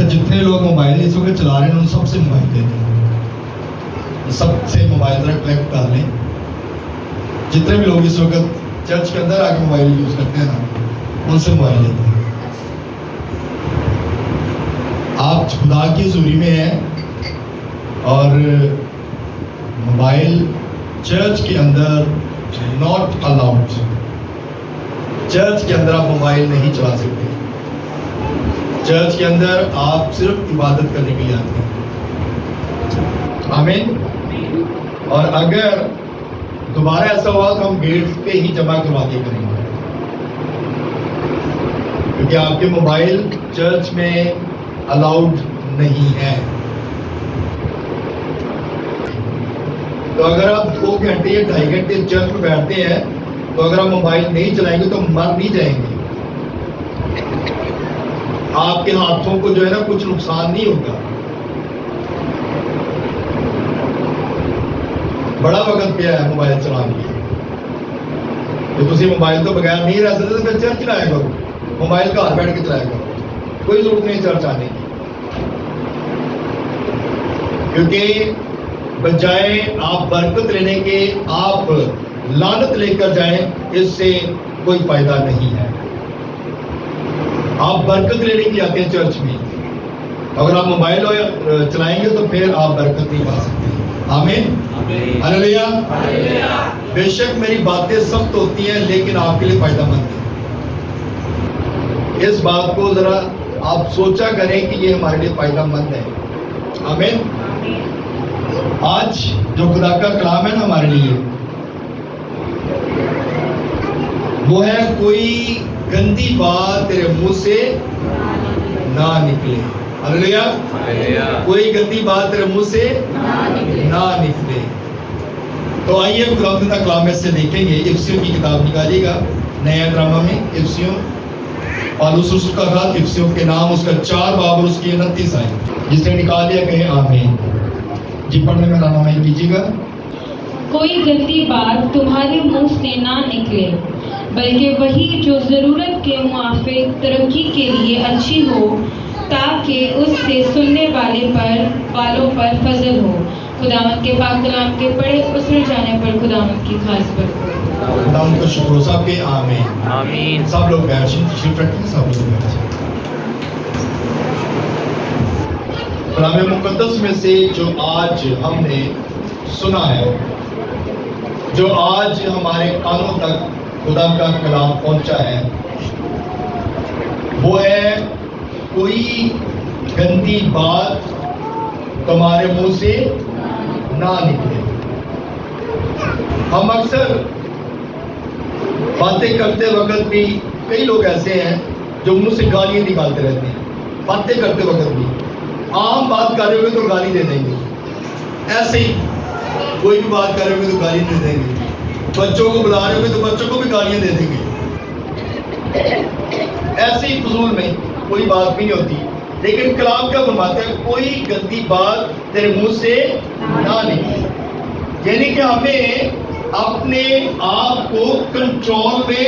جتنے لوگ موبائل اس وقت چلا رہے ہیں ان سب سے موبائل دے دیں، سب سے موبائل ذرا کلیکٹ کر لیں. جتنے بھی لوگ اس وقت چرچ کے اندر آ کے موبائل یوز کرتے ہیں نا، ان سے موبائل لیتے ہیں. آپ خدا کی حضوری میں ہیں اور موبائل چرچ کے اندر ناٹ الاؤڈ. چرچ کے اندر آپ موبائل نہیں چلا سکتے. چرچ کے اندر آپ صرف عبادت کرنے کے لیے آتے ہیں. آمین. اور اگر دوبارہ ایسا ہوا تو ہم گیٹ پہ ہی جمع کروا کے کریں گے، کیونکہ آپ کے موبائل چرچ میں الاؤڈ نہیں ہے. تو اگر آپ 2 گھنٹے یا 2.5 گھنٹے چرچ میں بیٹھتے ہیں تو اگر آپ موبائل نہیں چلائیں گے تو مر نہیں جائیں گے. آپ کے ہاتھوں کو جو ہے نا کچھ نقصان نہیں ہوگا. بڑا وقت پہ ہے موبائل چلانے کے. تو تسی موبائل تو بغیر نہیں رہ سکتے تو پھر چرچ چلائے گا. موبائل گھر بیٹھ کے چلائے گا، کوئی ضرورت نہیں چرچ آنے کی. کیونکہ بجائے آپ برکت لینے کے آپ لعنت لے کر جائیں، اس سے کوئی فائدہ نہیں ہے. آپ برکت لینے کی آتے ہیں چرچ میں. اگر آپ موبائل چلائیں گے تو پھر آپ برکت نہیں پا سکتے. آمین. ہلیلویا. بے شک میری باتیں سخت ہوتی ہیں لیکن آپ کے لیے فائدہ مند ہے. اس بات کو ذرا آپ سوچا کریں کہ یہ ہمارے لیے فائدہ مند ہے. آمین. آج جو خدا کا کلام ہے نا ہمارے لیے، وہ ہے کوئی گندی بات تیرے منہ سے نہ نکلے. ہلیلویا. کوئی گندی بات تیرے منہ سے نہ نکلے. تو آئیے خدا کا کلام میں سے دیکھیں گے. افسیوں کی کتاب نکالیے گا، نیا ڈرامہ میں افسیوں، پالوس رسول کا خط افسیوں کے نام، اس کا 4 باب اور اس کی 29 آیت. جس نے نکال لیا کہیں آمین. جی پڑھنے میں رہنمائی کیجیے گا. کوئی گندی بات تمہارے منہ سے نہ نکلے، بلکہ وہی جو ضرورت کے موافق ترقی کے لیے اچھی ہو، تاکہ اس سے سننے والوں پر فضل ہو. خداوند کے پاک کلام کے پڑھے اتر جانے پر خداوند کی خاص برکت. خداوند کا شکر ہو سب کے. آمین. آمین. سب لوگ بیٹھ جائیں، تشریف رکھیں. سب لوگ بیٹھ جائیں. کلام مقدس میں سے جو آج ہم نے سنا ہے، جو آج ہمارے کانوں تک خدا کا کلام پہنچا ہے، وہ ہے کوئی گندی بات تمہارے منہ سے نہ نکلے. ہم اکثر باتیں کرتے وقت بھی کئی لوگ ایسے ہیں جو منہ سے گالیاں نکالتے رہتے ہیں. باتیں کرتے وقت بھی عام بات کر رہے ہوگے تو گالی دے دیں گے. ایسے ہی کوئی بھی بات کر رہے ہوگے تو گالی دے دیں گے. بچوں کو بلا رہے ہوگے تو بچوں کو بھی گالیاں دے دیں گے. ایسے ہی فضول میں کوئی بات بھی نہیں ہوتی. لیکن کلام کیا فرماتا ہے؟ کوئی گندی بات تیرے منہ سے نہ نکلے. یعنی کہ ہمیں اپنے آپ کو کنٹرول میں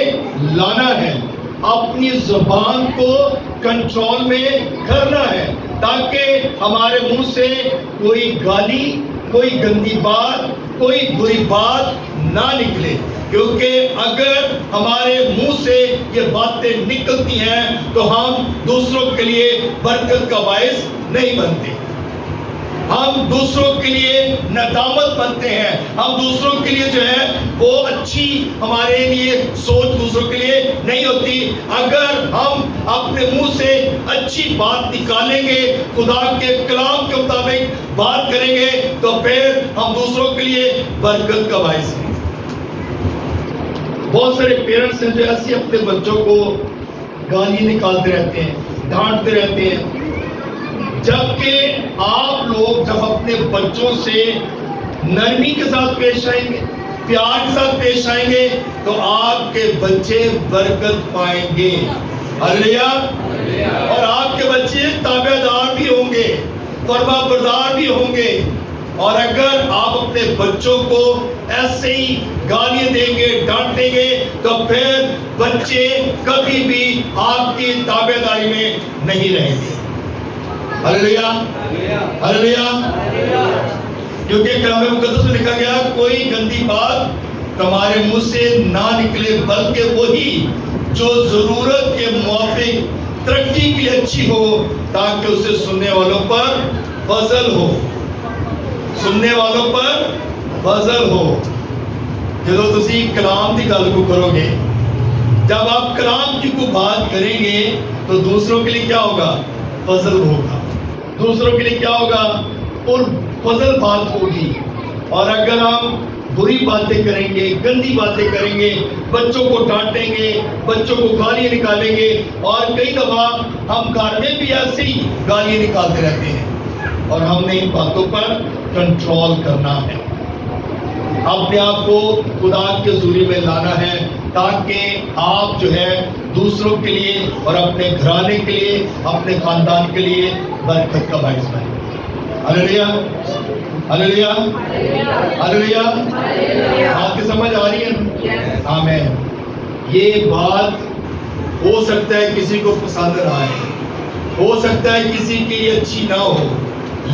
لانا ہے، اپنی زبان کو کنٹرول میں کرنا ہے، تاکہ ہمارے منہ سے کوئی گالی، کوئی گندی بات، کوئی بری بات نہ نکلے. کیونکہ اگر ہمارے منہ سے یہ باتیں نکلتی ہیں تو ہم دوسروں کے لیے برکت کا باعث نہیں بنتے. ہم دوسروں کے لیے ندامت بنتے ہیں. ہم دوسروں کے لیے جو ہے وہ اچھی ہمارے لیے سوچ دوسروں کے لیے نہیں ہوتی. اگر ہم اپنے منہ سے اچھی بات نکالیں گے، خدا کے کلام کے مطابق بات کریں گے، تو پھر ہم دوسروں کے لیے برکت کا باعث ہیں. بہت سارے پیرنٹس ہیں جو ایسے اپنے بچوں کو گالی نکالتے رہتے ہیں، ڈانٹتے رہتے ہیں. جبکہ آپ لوگ جب اپنے بچوں سے نرمی کے ساتھ پیش آئیں گے، پیار کے ساتھ پیش آئیں گے، تو آپ کے بچے برکت پائیں گے. ہلیلویا. اور آپ کے بچے تابع دار بھی ہوں گے، فرما بردار بھی ہوں گے. اور اگر آپ اپنے بچوں کو ایسے ہی گالیاں دیں گے، ڈانٹیں گے، تو پھر بچے کبھی بھی آپ کی تابع داری میں نہیں رہیں گے. Hallelujah, hallelujah. क्योंकि कलाम मुकद्दस में लिखा गया, कोई गंदी बात तुम्हारे मुंह से ना निकले, बल्कि वही जो जरूरत के मुआफिक तरक्की के लिए अच्छी हो, ताकि उसे सुनने वालों पर फजल हो, सुनने वालों पर फजल हो। ਜਦੋਂ ਤੁਸੀਂ कलाम की गल को करोगे, जब आप कलाम की को बात करेंगे तो दूसरों के लिए क्या होगा? फजल होगा। दूसरों के लिए क्या होगा? और फजल बात होगी। और अगर हम बुरी बातें करेंगे, गंदी बातें करेंगे, बच्चों को डांटेंगे, बच्चों को गालियाँ निकालेंगे, और कई दफा हम घर में भी ऐसे ही गालियाँ निकालते रहते हैं। और हमने इन बातों पर कंट्रोल करना है, अपने आप को खुदा के हुजूरी में लाना है, ताकि आप जो है दूसरों के लिए और अपने घराने के लिए, अपने खानदान के लिए बरकत का बाइस बने। Hallelujah, hallelujah, hallelujah. बात की समझ आ रही है? आमीन। ये बात हो सकता है किसी को पसंद ना आए, हो सकता है किसी के लिए अच्छी ना हो,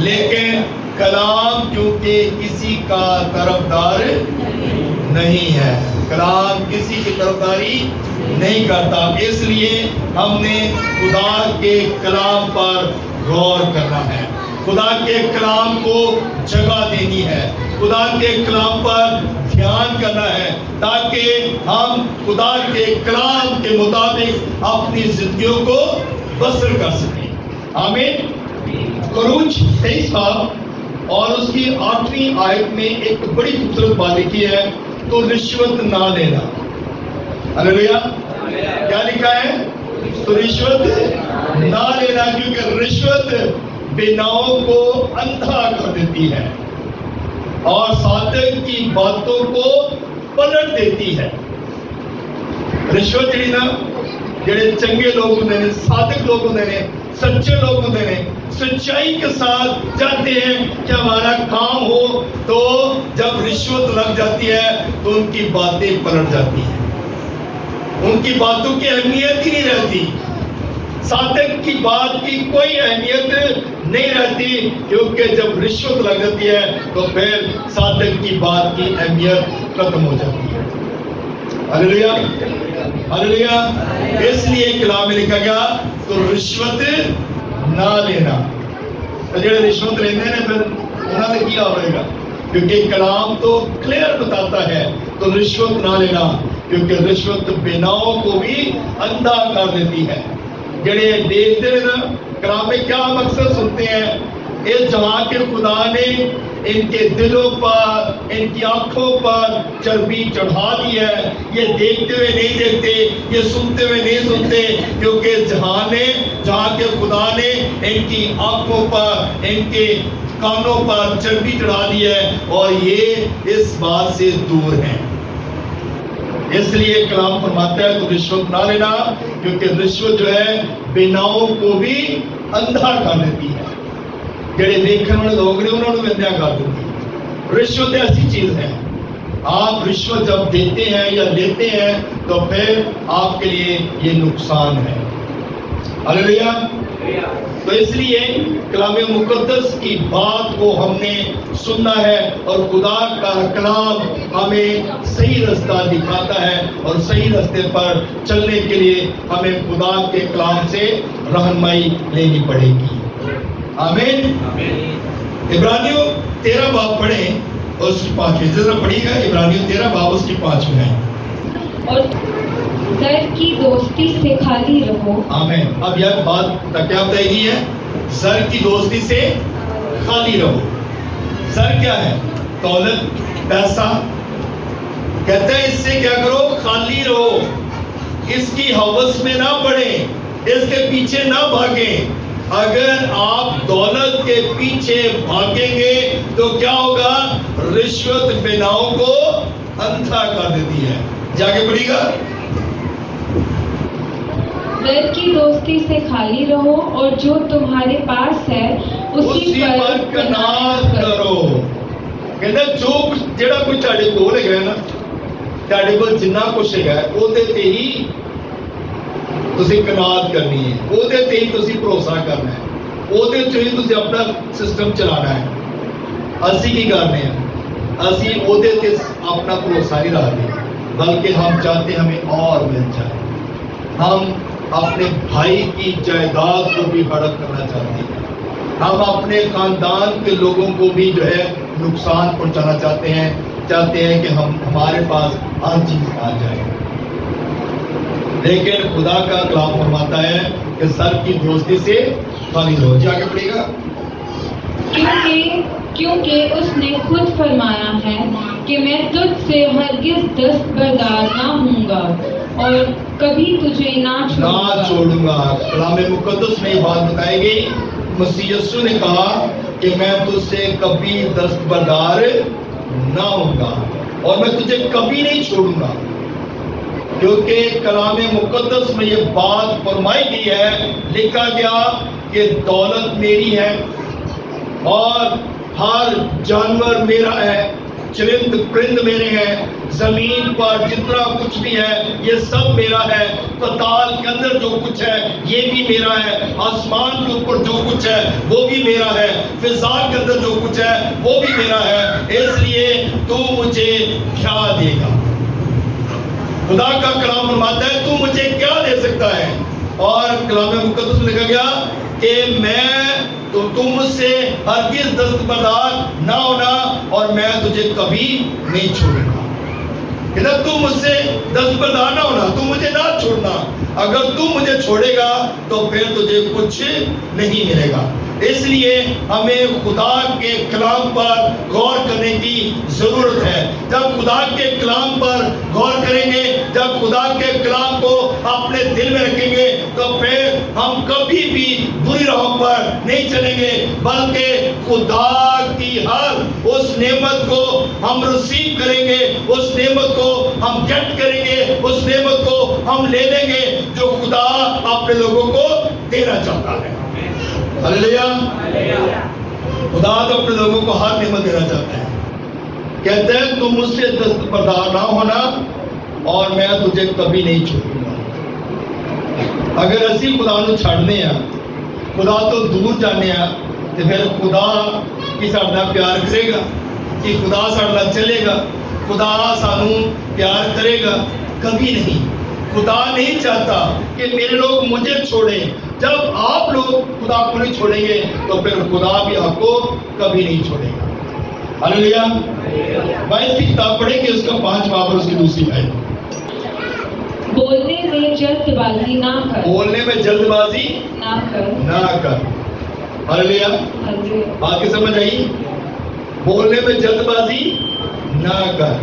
लेकिन कलाम क्योंकि किसी का तरफदार नहीं है, कलाम किसी की तरफदारी नहीं करता, इसलिए हमने खुदा के कलाम पर गौर करना है, खुदा के कलाम को जगह देनी है, खुदा के कलाम पर ध्यान करना है, ताकि हम खुदा के कलाम के मुताबिक अपनी जिंदगियों को बसर कर सकें। आमीन। खरूज 23 बाब और उसकी 8वीं आयत में एक बड़ी खूबसूरत बात लिखी है, तो रिश्वत ना लेना। हालेलुया। क्या लिखा है? तो रिश्वत ना लेना, क्योंकि रिश्वत बेनाओं को अंधा कर देती है और सादक की बातों को पलट देती है। रिश्वत जी ना, जेड़े चंगे लोग होंगे ने, सादक लोग होंगे ने, सच्चे लोग होंगे ने, सच्चाई के साथ चाहते हैं कि हमारा काम हो, तो जब रिश्वत लग जाती है तो उनकी बातें पलट जाती हैं, उनकी बातों की अहमियत ही नहीं रहती, सादक की बात की कोई अहमियत नहीं रहती, क्योंकि जब रिश्वत लग जाती है तो फिर सादक की बात की अहमियत खत्म हो जाती है। Hallelujah, hallelujah. इसलिए कलाम में लिखा गया, तो रिश्वत ना लेना। तो जो रिश्वत लेते हैं फिर उन्होंने क्या होगा? क्योंकि कलाम तो क्लियर बताता है, तो रिश्वत ना लेना, क्योंकि रिश्वत बेनाओं को भी अंधा कर देती है। जेड़े देखते हैं ना कलाम में क्या मकसद सुनते हैं, इस जहां के खुदा ने इनके दिलों पर, इनकी आंखों पर चर्बी चढ़ा दी है, ये देखते हुए नहीं देखते, ये सुनते हुए नहीं सुनते, क्योंकि जहां के खुदा ने इनकी आंखों पर, इनके कानों पर चर्बी चढ़ा दी है, और ये इस बात से दूर हैं। इसलिए कलाम फरमाता है, तो रिश्वत ना लेना, क्योंकि रिश्वत जो है बेनाओं को भी अंधा कर देती है, जेड़े देखने वाले लोग ने उन्होंने भी अंधा कर देती है। रिश्वत ऐसी चीज है, आप रिश्वत जब देते हैं या लेते हैं तो फिर आपके लिए ये नुकसान है। हालेलुया। तो इसलिए कलाम मुकद्दस की बात को हमने सुनना है, और खुदा का कलाम हमें सही रास्ता दिखाता है, और सही रास्ते पर चलने के लिए हमें खुदा के कलाम से रहनुमाई लेनी पड़ेगी। आमीन। इब्रानियों 13 बाब पढ़े और उसकी 5वीं जरा पढ़िएगा। इब्रानियों 13 बाब उसकी 5वीं है। और दर की दोस्ती से खाली रहो। आमीन। अब यह बात क्या बताई है? जर की दोस्ती से खाली रहो। जर क्या है? दौलत, पैसा। कहते हैं इससे क्या करो? खाली रहो, इसकी हवस में ना पड़े, इसके पीछे ना भागे। अगर आप दौलत के पीछे भागेंगे तो क्या होगा? रिश्वत बेनाओं को अंधा कर देती है। जाके पढ़िएगा। दर की दोस्ती से खाली रहो, और जो तुम्हारे पास है उसी पर कनात करो। कहते जो जेड़ा कुछ ਤੁਹਾਡੇ ਕੋਲ ਹੈਗਾ ਨਾ, ਤੁਹਾਡੇ ਕੋਲ ਜਿੰਨਾ ਕੁਝ ਹੈਗਾ ਉਹਦੇ ਤੇ ਹੀ ਤੁਸੀਂ ਕਨਾਤ ਕਰਨੀ ਹੈ, ਉਹਦੇ ਤੇ ਹੀ ਤੁਸੀਂ ਭਰੋਸਾ ਕਰਨਾ ਹੈ। ਉਹਦੇ 'ਚ ਹੀ ਤੁਸੀਂ ਆਪਣਾ ਸਿਸਟਮ ਚਲਾਉਣਾ ਹੈ। ਅਸੀਂ ਕੀ ਕਰਨੇ ਆ, ਅਸੀਂ ਉਹਦੇ ਤੇ अपना भरोसा नहीं रखते, बल्कि हम चाहते हमें और मिल जाए। हम अपने भाई की जायदाद को भी हड़प करना चाहते हैं, हम अपने खानदान के लोगों को भी जो है नुकसान पहुंचाना चाहते हैं कि हमारे पास हर चीज आ जाए। लेकिन खुदा का कलाम फरमाता है कि सर की दोस्ती से खाली रहो। जी आगे पढ़ेगा। क्योंकि उसने खुद फरमाया है कि मैं तुझसे हरगिज दस्तबरदार ना हूँगा और कभी तुझे ना छोड़ूंगा। कलाम मुकद्दस में ये बात बताई गई, मसीह यीशु ने कहा कि मैं तुझसे कभी दस्तबरदार ना होऊंगा और मैं तुझे कभी नहीं छोड़ूंगा। क्योंकि कलाम मुकद्दस में ये बात फरमाई गई है, लिखा गया कि दौलत मेरी है और हर जानवर मेरा है, चरिंद परिंद मेरे हैं, जमीन पर जितना कुछ भी है ये सब मेरा है, पताल के अंदर जो कुछ है ये भी मेरा है, आसमान के ऊपर जो कुछ है वो भी मेरा है, फिजा के अंदर जो कुछ है वो भी मेरा है, इसलिए तू मुझे क्या देगा। खुदा का कलाम फरमाता है तू मुझे क्या दे सकता है। और कलाम मुकद्दस में लिखा गया कि मैं तो तुम मुझसे हरगिज दस्तबरदार ना होना और मैं तुझे कभी नहीं छोड़ूंगा। इधर तू मुझसे दस्तबरदार ना होना, तू मुझे ना छोड़ना। अगर तू मुझे छोड़ेगा तो फिर तुझे कुछ नहीं मिलेगा। इसलिए हमें खुदा के कलाम पर गौर करने की जरूरत है। जब खुदा के कलाम पर गौर करेंगे, जब खुदा के कलाम को अपने दिल में रखेंगे तो फिर हम कभी भी बुरी राहों पर नहीं चलेंगे, बल्कि खुदा की हर उस नेमत को हम रिसीव करेंगे, उस नेमत को हम गेट करेंगे, उस नेमत को हम ले लेंगे जो खुदा अपने लोगों को देना चाहता है। हालेलुया। खुदा तो अपने लोगों को हर नेमत देना चाहता है। कहते हैं तुम मुझसे दस्तबरदार ना होना और मैं तुझे कभी नहीं छोड़ूंगा। अगर असी खुदा नूं छड्डने आ, खुदा तो दूर जाने आ, तो फिर खुदा की साडा प्यार करेगा कि खुदा साडा चलेगा, खुदा सानू प्यार करेगा? कभी नहीं। खुदा नहीं चाहता कि मेरे लोग मुझे छोड़ें। जब आप लोग खुदा को नहीं छोड़ेंगे तो फिर खुदा भी आपको कभी नहीं छोड़ेगा। हालेलुया। 22 की किताब पढ़ेंगे, उसका 5 बाब और उसकी दूसरी आयत। बोलने में जल्दबाजी ना कर, बोलने में जल्दबाजी ना कर। हालेलुया। आगे समझ आई? बोलने में जल्दबाजी ना कर।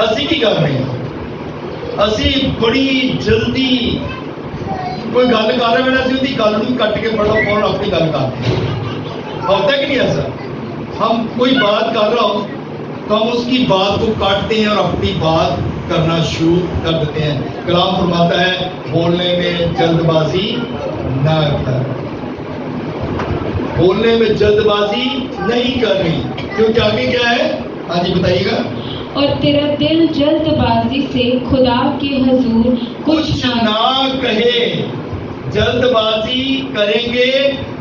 असी की कर रहे हैं? असी बड़ी जल्दी कोई गल कर रहे हैं, असी उसकी गल नूं कट के फटाफट अपनी गल करते हैं। होता कि नहीं ऐसा? हम कोई बात कर रहा हो तो हम उसकी बात को काटते हैं और अपनी बात करना शुरू कर देते हैं। कलाम फरमाता है बोलने में जल्दबाजी ना कर। बोलने में जल्दबाजी नहीं करनी, क्योंकि आगे क्या है? हाँ जी बताइएगा। और तेरा दिल जल्दबाजी से खुदा के हुजूर कुछ ना कहे। जल्दबाजी करेंगे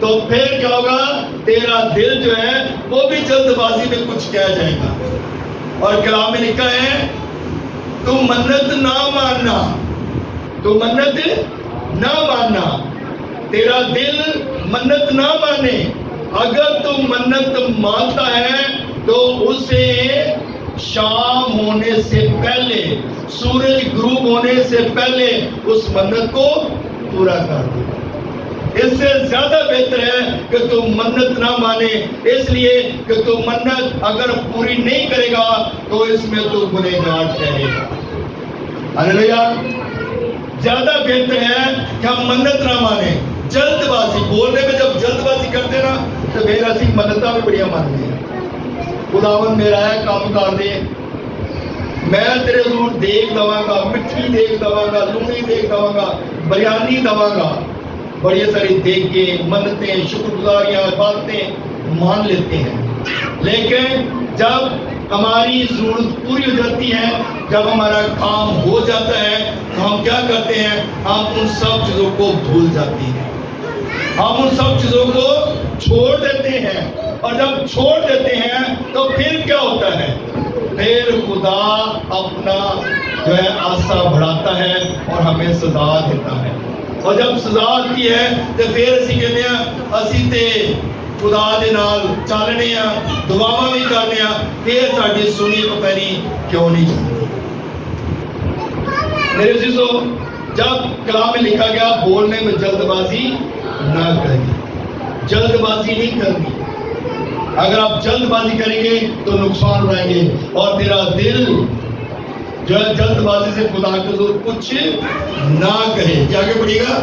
तो फिर क्या होगा? तेरा दिल जो है वो भी जल्दबाजी में कुछ कह जाएगा। और कलाम में लिखा है तू मन्नत ना मानना, तू मन्नत ना मानना, तेरा दिल मन्नत ना माने। अगर तू मन्नत मानता है तो उसे शाम होने से पहले, सूरज ग्रूब होने से पहले उस मन्नत को पूरा कर दे। इससे ज्यादा बेहतर है कि तू मन्नत ना माने, इसलिए कि तू मन्नत अगर पूरी नहीं करेगा तो इसमें तू गुनहगार ठहरेगा। हालेलुया। ज्यादा बेहतर है कि हम मन्नत ना माने। जल्दबाजी बोलने में जब जल्दबाजी करते ना तो फिर असी मन्नतां भी बड़ियां मानते हैं। खुदावन मेरा है काम कर दे, मैं तेरे हजूर देख दवांगा, मिठी देख दवांगा, लूणी देख दवांगा, बिरयानी दवांगा। बड़ी सारी देख के मन्नतें, शुक्रगुजारियां, बातें मान लेते हैं। लेकिन जब हमारी जरूरत पूरी हो जाती है, जब हमारा काम हो जाता है तो हम क्या करते हैं? हम उन सब चीजों को भूल जाते हैं। हम उन सब चीजों को چھوڑ دیتے ہیں, اور جب چھوڑ دیتے ہیں تو پھر کیا ہوتا ہے؟ پھر خدا اپنا جو ہے آسا بڑھاتا ہے اور ہمیں سزا دیتا ہے. اور جب سزا آتی ہے تو پھر اسی کہتے ہیں اسی تے خدا دے نال چلنے ہیں, دعاواں بھی کرنے ہیں, پھر ساڈی سنی پتہ نہیں کیوں نہیں چلتی. میرے عزیزو, جب کلام میں لکھا گیا بولنے میں جلد بازی نہ کریں, جلد بازی نہیں کرنی. اگر آپ جلد بازی کریں گے تو نقصان اٹھائیں گے, اور تیرا دل جو ہے جلد بازی سے خدا کے حضور کچھ نہ کہے. کیا آگے پڑھیے گا؟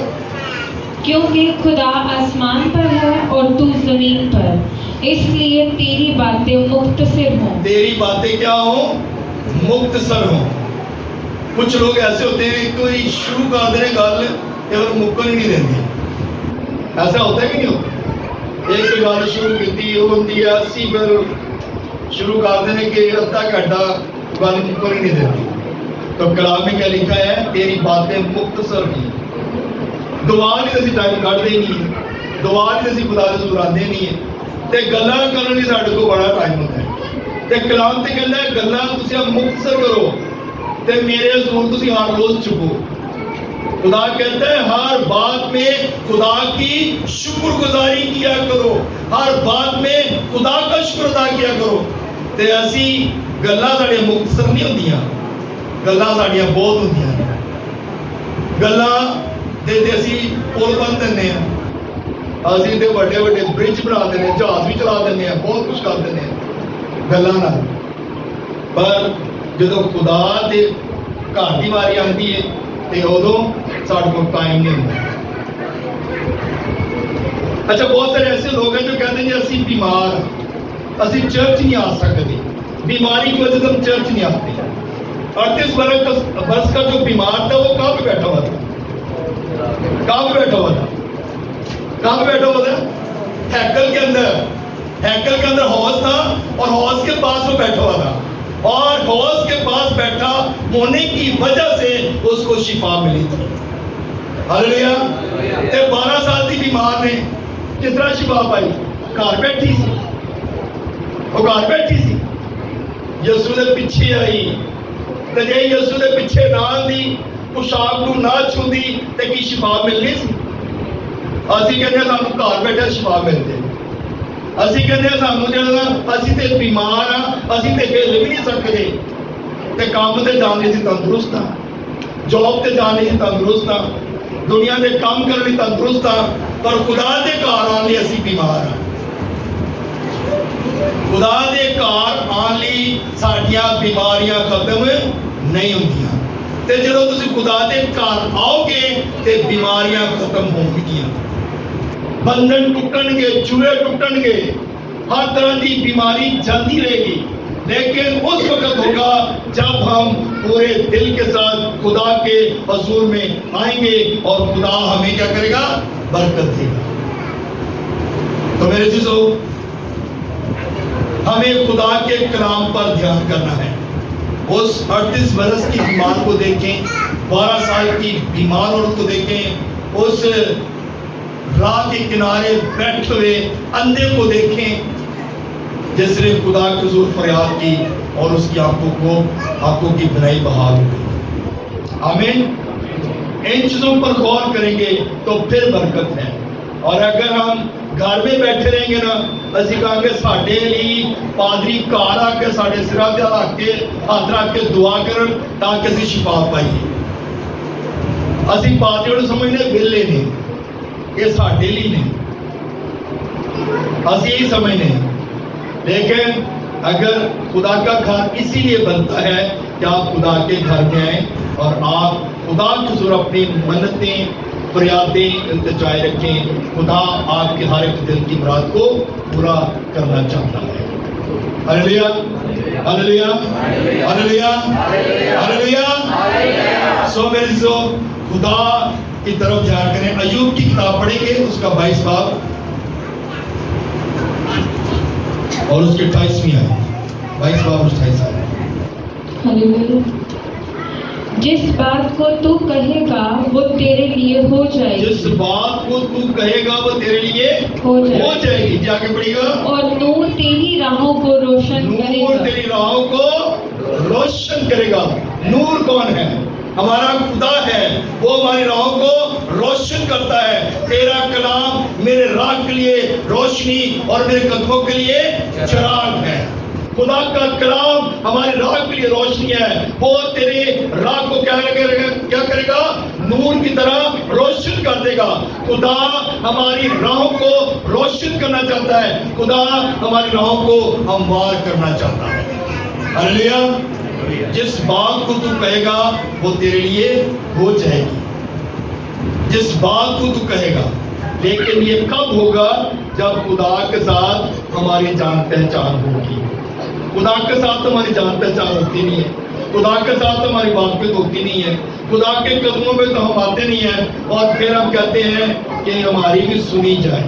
کیونکہ خدا آسمان پر ہے اور تو زمین پر, اس لیے تیری باتیں مختصر ہوں. تیری باتیں کیا ہوں؟ مختصر ہوں. کچھ لوگ ایسے ہوتے ہیں کوئی شروع کر دیں گل اور مکن ہی نہیں دیں. ایسا ہوتا ہے کہ نہیں ہوتا؟ ایک گل شروع کی وہ ہوتی ہے اسی پھر شروع کر دیں کہ ادھا گھنٹہ گل مکن ہی نہیں دیتی. تو کلام میں کیا لکھا ہے؟ تیری باتیں مختصر کی. دعا نہیں اسی ٹائم کٹ دے نہیں, دعا نہیں اسی خدا کے حضور آتے نہیں ہے, تے گلاں کرن لئی ساڈے کو بڑا ٹائم ہوتا ہے. تے کلام تے کہندا ہے گلاں تسی مختصر کرو تے میرے حضور تسی ہر روز چکو. خدا کہتا ہے ہر بات میں خدا کی شکر گزاری کیا کرو, ہر بات میں خدا کا شکر ادا کیا کرو. تے اسی گلاں ساڈیاں مختصر نہیں ہوندیاں, گلاں ساڈیاں بہت ہوندیاں. گلاں تے اسی پل بن دینے ہیں, اسی تے بڑے بڑے برج بنا دینے, جہاز بھی چلا دینے ہیں, بہت کچھ کر دینے ہیں گلاں نال. پر جدو خدا دے گھر دی واری آتی ہے تے ادو ساڈے کول ٹائم نہیں ہوتا. اچھا, بہت سارے ایسے لوگ ہیں جو کہتے ہیں کہ اسی بیمار, اسی چرچ نہیں آ سکتے, بیماری کی وجہ سے ہم چرچ نہیں آتے. 38 برس کا جو بیمار تھا وہ کہاں پہ بیٹھا ہوا تھا؟ کہاں پہ بیٹھا ہوا تھا؟ کہاں پہ بیٹھا ہوا تھا؟ ہیکل کے اندر. ہیکل کے اندر حوض تھا اور حوض کے پاس وہ بیٹھا ہوا تھا, اور حوض کے پاس بیٹھا ہونے کی وجہ سے اس کو شفا ملی تھی. ہاللویا. 12 سال کی بیمار نے کس طرح شفا پائی؟ گھر بیٹھی سی, وہ گھر بیٹھی سی, یسوع دے پیچھے آئی. تے جے یسوع دے پیچھے نہ آندی, پوشاک نو نہ چھوندی تے کی شفا ملنی سی؟ اسی کہندے سانوں گھر بیٹھے شفا ملدی. اسی کہندے سانوں جڑا اسی تے بیمار ہاں, اسی تے ہل بھی نہیں سکدے, تے کام تے جانے سی تندرست ہاں, جاب تے جانے سی تندرست ہاں, دنیا دے کام کرنے تندرست ہاں, پر خدا دے گھر آن لئی اسی بیمار ہاں. خدا دے گھر آن لئی ساڈیاں بیماریاں ختم نہیں ہوندیاں. تے جدوں تسی خدا دے گھر آؤ گے تے بیماریاں ختم ہون گیاں, بندھن ٹوٹن گے, جوئے ٹوٹن گے, ہر طرح کی بیماری جلدی رہے گی. لیکن اس وقت ہوگا جب ہم پورے دل کے ساتھ خدا کے حضور میں آئیں گے اور خدا ہمیں کیا کرے گا؟ برکت دے گا. تو میرے عزیزو, ہمیں خدا کے کلام پر دھیان کرنا ہے. اس 38 برس کی بیمار کو دیکھیں, 12 سال کی بیمار عورت کو دیکھیں, اس راہ کے کنارے بیٹھے ہوئے اندھے کو دیکھیں جس نے خدا کے حضور فریاد کی اور اس کی آنکھوں کی بنائی بحال ہو گئی. آمین. ان چیزوں پر غور کریں گے تو پھر برکت ہے. اور اگر ہم گھر میں بیٹھے رہیں گے نا, اسی کہا کہ ساڈے لیے پادری گھر آ کے ساڈے سراں تے رکھ کے ہاتھ رکھ کے دعا کرن تاکہ اسی شفا پائیے. اسی پادریوں کو سمجھنے ویلے نے, یہ ساڈے لیے نہیں, اسی یہی سمجھنے. لیکن اگر خدا کا گھر اسی لیے بنتا ہے کہ آپ خدا کے گھر میں آئیں اور آپ خدا کے حضور اپنی منتیں فریادیں التجائے رکھیں. خدا آپ کے ہر ایک دل کی مراد کو پورا کرنا چاہتا ہے. ہلیلویا, ہلیلویا, ہلیلویا, ہلیلویا. سو میرے عزیزو, خدا کی طرف دھیان کریں. ایوب کی کتاب پڑھیں گے, اس کا 22 باب اور اس کے 28ویں آیت. 22 باب اور 28 آیت. ہلیلویا. जिस बात को तू कहेगा वो तेरे लिए हो जाएगी। जिस बात को तू कहेगा वो तेरे लिए हो जाएगी। हो जाएगी। जी आगे बढ़ेगा। और नूर तेरी राहों को रोशन नूर करेगा। तेरी राहों को रोशन करेगा। नूर कौन है? हमारा खुदा है, वो हमारी राहों को रोशन करता है। तेरा कलाम मेरे राह के लिए रोशनी और मेरे कदमों के लिए चिराग है। खुदा का कलाम हमारी राह के लिए रोशनी है। वो तेरे राह को क्या करेगा? नूर की तरह रोशन कर देगा। खुदा हमारी राहों को रोशन करना चाहता है। खुदा हमारी राहों को हमवार करना चाहता है। हालेलुया। जिस बात को तू कहेगा वो तेरे लिए हो जाएगी। जिस बात को तू कहेगा, लेकिन ये कब होगा? जब खुदा के साथ हमारी जान पहचान होगी। खुदा के साथ हमारी जान पहचान होती नहीं है। खुदा के साथ हमारी बातचीत होती नहीं है। खुदा के कदमों में तो हम आते नहीं हैं और फिर हम कहते हैं कि हमारी भी सुनी जाए,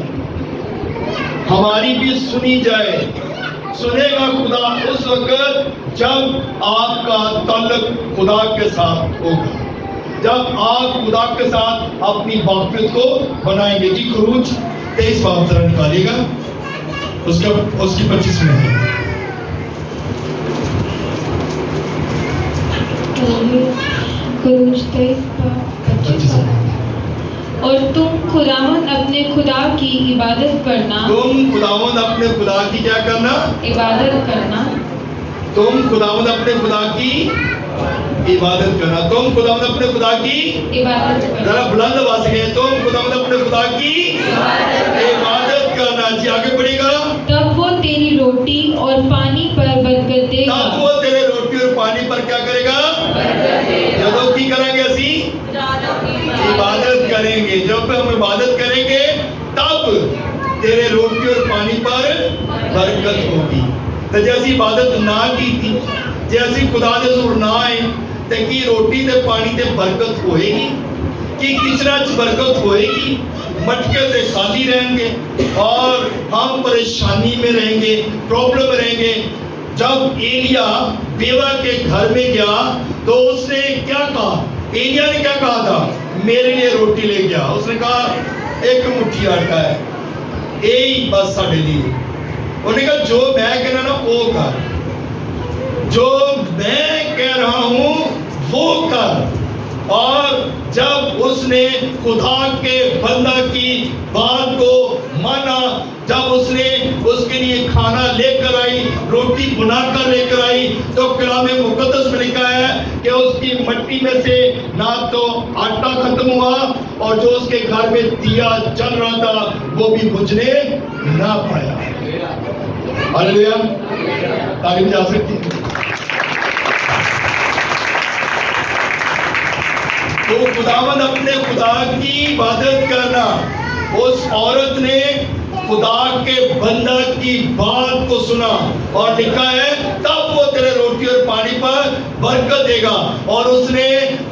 हमारी भी सुनी जाए। सुनेगा खुदा उस वक्त जब आपका ताल्लुक खुदा के साथ होगा, जब आप खुदा के साथ अपनी बातचीत को बनाएंगे। जी खरूज 23 बाब जरा निकालिएगा, उसकी 25 में है। और तुम खुदावंद अपने खुदा की इबादत करना। तुम खुदावंद अपने खुदा की क्या करना? इबादत करना। तुम खुदावंद अपने खुदा की इबादत करना। तुम खुदावंद अपने खुदा की इबादत करना। जरा बुलंद आवाज से तुम खुदावंद अपने खुदा की इबादत करना। जी आगे बढ़ेगा। तब वो तेरी रोटी और पानी पर बरकत देगा। तब वो तेरे रोटी और पानी पर क्या करेगा? जब की करेंगे असी इबादत करेंगे। जब हम इबादत करेंगे तब तेरे रोटी और पानी पर बरकत होगी। तो जैसी इबादत ना की थी, जैसी खुदा दे हुजूर ना आए ते की रोटी ते पानी ते बरकत होएगी? कि किचरा च बरकत होएगी? मटके से खाली रहेंगे और हम परेशानी में रहेंगे, प्रॉब्लम में रहेंगे। जब एलिया बेवा के घर में गया तो उसने क्या कहा? एलिया ने क्या कहा था? मेरे लिए रोटी ले गया। उसने कहा एक मुट्ठी आटा है, यही बस साढ़े लिए। उन्होंने कहा जो मैं कहना ना वो कर, जो मैं कह रहा हूं वो कर। और जब उसने खुदा के बंदा की बात को माना, जब उसने उसके लिए खाना लेकर आई, रोटी बनाकर लेकर आई, तो कलामे मुकद्दस में लिखा है कि उसकी मट्टी में से ना तो आटा खत्म हुआ और जो उसके घर में दिया जल रहा था वो भी बुझने ना पाया। हालेलुया। तारीफ जा सकती है। तो खुदावंद अपने खुदा की इबादत करना। उस औरत ने खुदा के बंदा की बात को सुना और लिखा है तब वो तेरे रोटी और पानी पर बरकत देगा। और उसने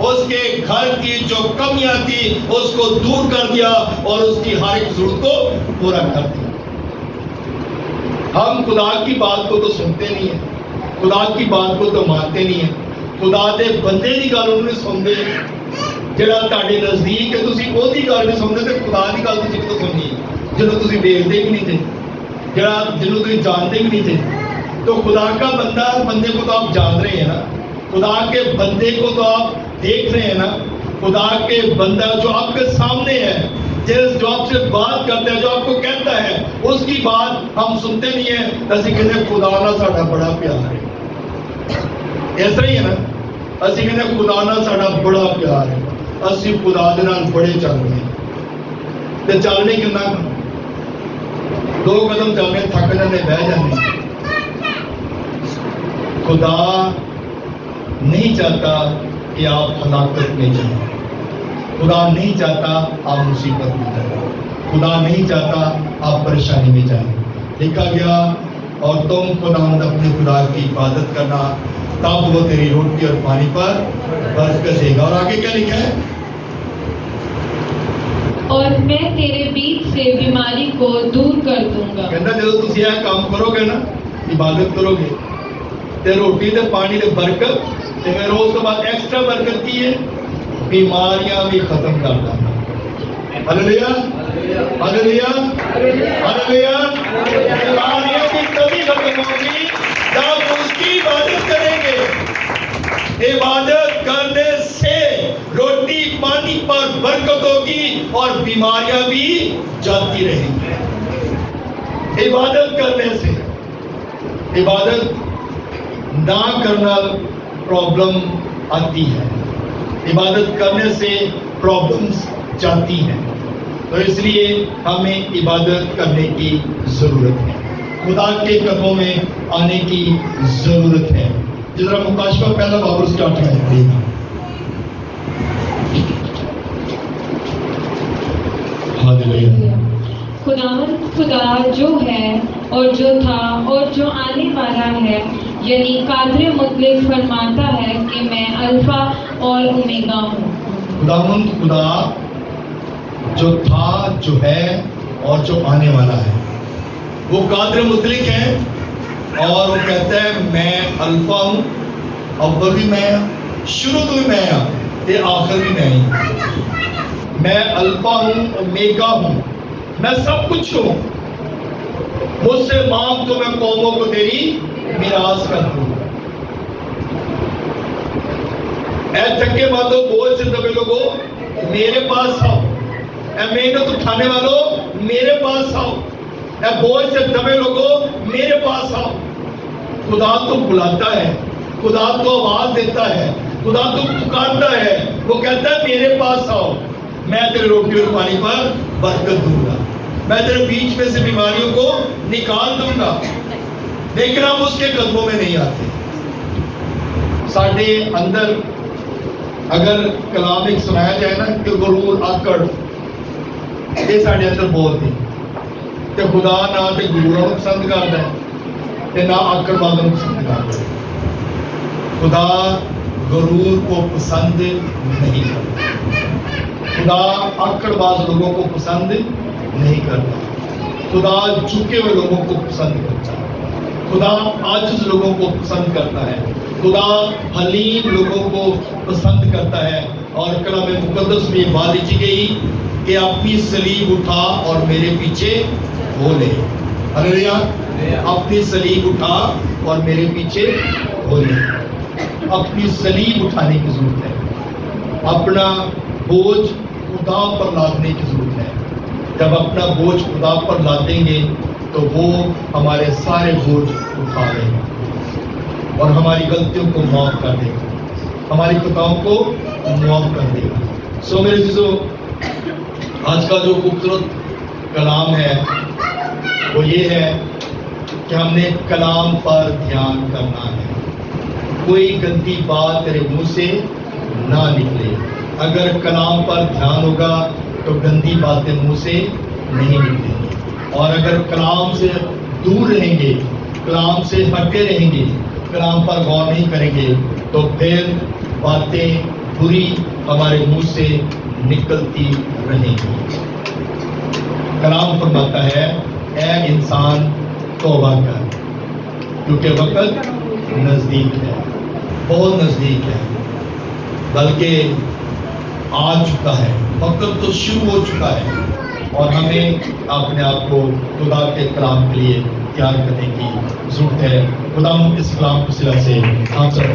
उसके घर की जो कमियां थी उसको दूर कर दिया और उसकी हर एक जरूरत को पूरा कर दिया। हम खुदा की बात को तो सुनते नहीं है, खुदा की बात को तो मानते नहीं है। खुदा दे बंदे की गल उन्होंने सुनते, ਜਿਹੜਾ ਤੁਹਾਡੇ ਨਜ਼ਦੀਕ ਹੈ ਤੁਸੀਂ ਉਹਦੀ ਗੱਲ ਨਹੀਂ ਸੁਣਦੇ ਤੇ ਖੁਦਾ ਦੀ ਗੱਲ ਤੁਸੀਂ ਕਿਤੋਂ ਸੁਣਨੀ ਹੈ ਜਿਹਨੂੰ ਤੁਸੀਂ ਦੇਖਦੇ ਵੀ ਨਹੀਂ थे, ਜਿਹਨੂੰ ਤੁਸੀਂ जानते भी नहीं थे। तो खुदा का बंदा, बंदे को तो आप जान रहे हैं ना, खुदा के बंदे को तो आप देख रहे हैं ना। खुदा के बंदा जो आपके सामने है, जो आपसे बात करता है, जो आपको कहता है, उसकी बात हम सुनते नहीं है। ਅਸੀਂ ਕਹਿੰਦੇ खुदा ਨਾਲ ਸਾਡਾ ਬੜਾ ਪਿਆਰ ਹੈ। ਇਸ ਤਰ੍ਹਾਂ ਹੀ ਹੈ ਨਾ, ਅਸੀਂ ਕਹਿੰਦੇ खुदा ਨਾਲ ਸਾਡਾ ਬੜਾ ਪਿਆਰ ਹੈ। ਅਸੀਂ खुदा ਦੇ ਨਾਲ ਬੜੇ ਚੱਲਦੇ ਹਾਂ ਤੇ ਚੱਲਣੇ ਕਿੰਨਾ 2 ਕਦਮ ਚੱਲਨੇ ਥੱਕ ਜਾਂਦੇ, ਬਹਿ ਜਾਂਦੇ। खुदा नहीं चाहता कि आप हलाकत में जाएं। खुदा नहीं चाहता आप मुसीबत में जाएं। खुदा नहीं चाहता आप परेशानी में जाएं। लिखा गया और तुम खुदावंद अपने खुदा की इबादत करना तब वो तेरी रोटी और पानी पर बरकत देगा। और आगे क्या लिखा है? और मैं तेरे बीच से बीमारी को दूर कर दूंगा। कहता जो तुम यह काम करोगे ना, इबादत करोगे ते रोटी ते पानी ते बरकत تو پھر اس کے بعد ایکسٹرا برکت کی ہے بیماریاں بھی ختم کر دینا. ہلیلویا ہلیلویا ہلیلویا. بیماریاں بھی تبھی ختم ہوگی جب اس کی عبادت کریں گے. عبادت کرنے سے روٹی پانی پر برکت ہوگی اور بیماریاں بھی جاتی رہیں گی. عبادت کرنے سے. عبادت نہ کرنا پرابلم آتی ہے, عبادت کرنے سے پرابلمز جاتی ہیں. تو اس لیے ہمیں عبادت کرنے کی ضرورت ہے, خدا کے قدموں میں آنے کی ضرورت ہے. جس طرح مکاشفہ پہلا باب اس کے 8 میں ہے. خدا جو ہے اور جو تھا اور جو آنے والا ہے, یعنی قادر مطلق فرماتا ہے کہ میں الفا اور اومیگا ہوں. خداوند خدا جو تھا, جو ہے اور جو آنے والا ہے, وہ قادر مطلق ہے اور وہ کہتا ہے میں الفا ہوں, اول بھی میں ہوں, شروع تو بھی میں ہوں تے آخر بھی میں ہوں. میں الفا ہوں, اومیگا ہوں, میں سب کچھ ہوں. مجھ سے مانگ تو میں قوموں کو تیری میراث کر دوں. اے تھکے ماتو بوجھ سے دبے لوگوں میرے پاس آؤ. اے محنت اٹھانے والوں میرے پاس آؤ. اے بوجھ سے دبے لوگوں میرے پاس آؤ. خدا تو بلاتا ہے, خدا تو آواز دیتا ہے, خدا تو پکارتا ہے. وہ کہتا ہے میرے پاس آؤ, میں تیرے روٹی اور پانی پر برکت دوں گا, میں تیرے بیچ میں سے بیماریوں کو نکال دوں گا. لیکن ہم اس کے قدموں میں نہیں آتے. ساڈے اندر اگر کلام ایک سنایا جائے نا کہ غرور آکڑ, یہ ساڈے اندر بہت نہیں. تے خدا نہ تے غرور کو پسند کرتا ہے تے نہ آکڑ بازوں کو پسند کرتا ہے. خدا غرور کو پسند نہیں کرتا. خدا آکڑ باز لوگوں کو پسند نہیں کرتا. خدا جھکے ہوئے لوگوں کو پسند کرتا ہے. خدا عاجز لوگوں کو پسند کرتا ہے. خدا حلیم لوگوں کو پسند کرتا ہے. اور کلام مقدس میں بات لکھی گئی کہ اپنی صلیب اٹھا اور میرے پیچھے ہو لے. ہلیلویا. اپنی صلیب اٹھا اور میرے پیچھے ہو لے. اپنی صلیب اٹھانے کی ضرورت ہے. اپنا بوجھ خدا پر لادنے کی ضرورت ہے. جب اپنا بوجھ خدا پر لادیں گے تو وہ ہمارے سارے بوجھ اٹھا لے گا اور ہماری غلطیوں کو معاف کر دے گا, ہماری خطاؤں کو معاف کر دے گا. سو میرے عزیزو, آج کا جو خوبصورت کلام ہے وہ یہ ہے کہ ہم نے کلام پر دھیان کرنا ہے. کوئی گندی بات تیرے منہ سے نہ نکلے. اگر کلام پر دھیان ہوگا تو گندی باتیں منہ سے نہیں نکلیں گی. اور اگر کلام سے دور رہیں گے, کلام سے ہٹے رہیں گے, کلام پر غور نہیں کریں گے تو پھر باتیں بری ہمارے منہ سے نکلتی رہیں گی. کلام فرماتا ہے اے انسان توبہ کر کیونکہ وقت نزدیک ہے, بہت نزدیک ہے, بلکہ آ چکا ہے. وقت تو شروع ہو چکا ہے اور ہمیں اپنے آپ کو خدا کے کلام کے لیے تیار کرنے کی ضرورت ہے. خدا اس کلام کے صلہ سے ہم سب